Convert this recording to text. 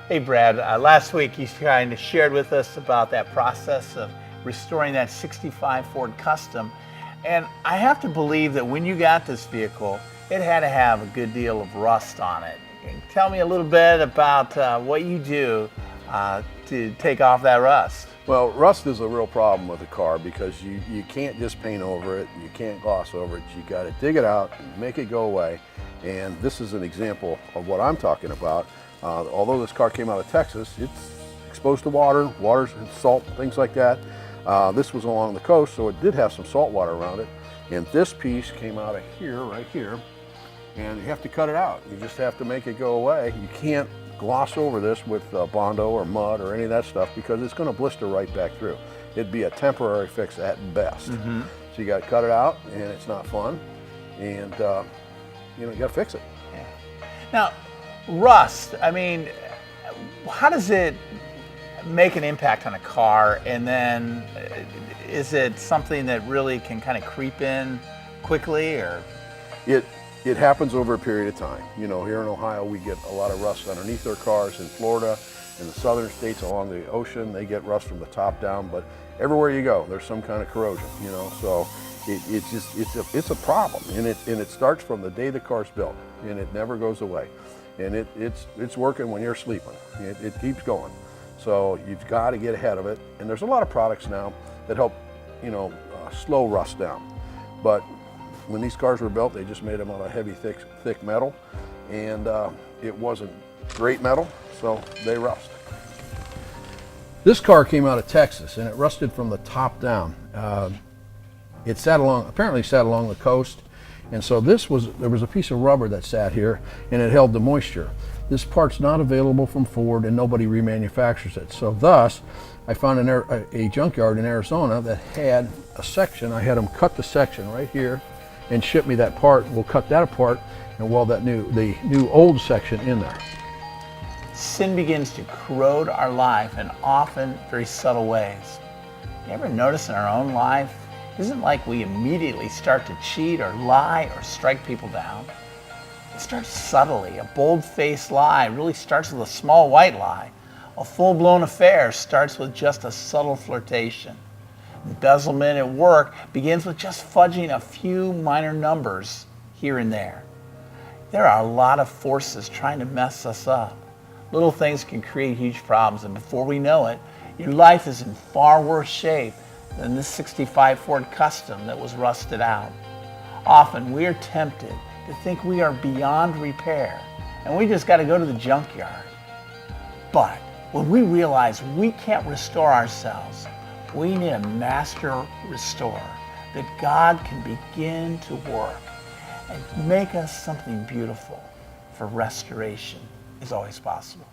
Hey Brad, last week you kind of shared with us about that process of restoring that 65 Ford Custom. And I have to believe that when you got this vehicle, it had to have a good deal of rust on it. Tell me a little bit about what you do to take off that rust. Well, rust is a real problem with a car because you can't just paint over it, you can't gloss over it, you got to dig it out, make it go away. And this is an example of what I'm talking about. Although this car came out of Texas, it's exposed to water, salt, things like that. This was along the coast, so it did have some salt water around it. And this piece came out of here, right here, and you have to cut it out. You just have to make it go away. You can't gloss over this with Bondo or mud or any of that stuff because it's going to blister right back through. It'd be a temporary fix at best. So you got to cut it out, and it's not fun. And you got to fix it. Yeah. Now, rust, I mean, how does it make an impact on a car? And then is it something that really can kind of creep in quickly, or? It happens over a period of time. Here in Ohio, we get a lot of rust underneath our cars. In Florida, in the southern states along the ocean, they get rust from the top down. But everywhere you go, there's some kind of corrosion. So it's a problem, and it starts from the day the car's built, and it never goes away. And it's working when you're sleeping. It keeps going. So you've got to get ahead of it. And there's a lot of products now that help, slow rust down. But when these cars were built, they just made them out of heavy, thick metal, and it wasn't great metal, so they rust. This car came out of Texas, and it rusted from the top down. It apparently sat along the coast, and so there was a piece of rubber that sat here, and it held the moisture. This part's not available from Ford, and nobody remanufactures it. So thus, I found a junkyard in Arizona that had a section. I had them cut the section right here and ship me that part. We'll cut that apart and weld the new old section in there. Sin begins to corrode our life in often very subtle ways. You ever notice in our own life, it isn't like we immediately start to cheat or lie or strike people down. It starts subtly. A bold-faced lie really starts with a small white lie. A full-blown affair starts with just a subtle flirtation. Embezzlement at work begins with just fudging a few minor numbers here and there. There are a lot of forces trying to mess us up. Little things can create huge problems, and before we know it, your life is in far worse shape than this 65 Ford Custom that was rusted out. Often we are tempted to think we are beyond repair, and we just got to go to the junkyard. But when we realize we can't restore ourselves, we need a master restorer, that God can begin to work and make us something beautiful, for restoration is always possible.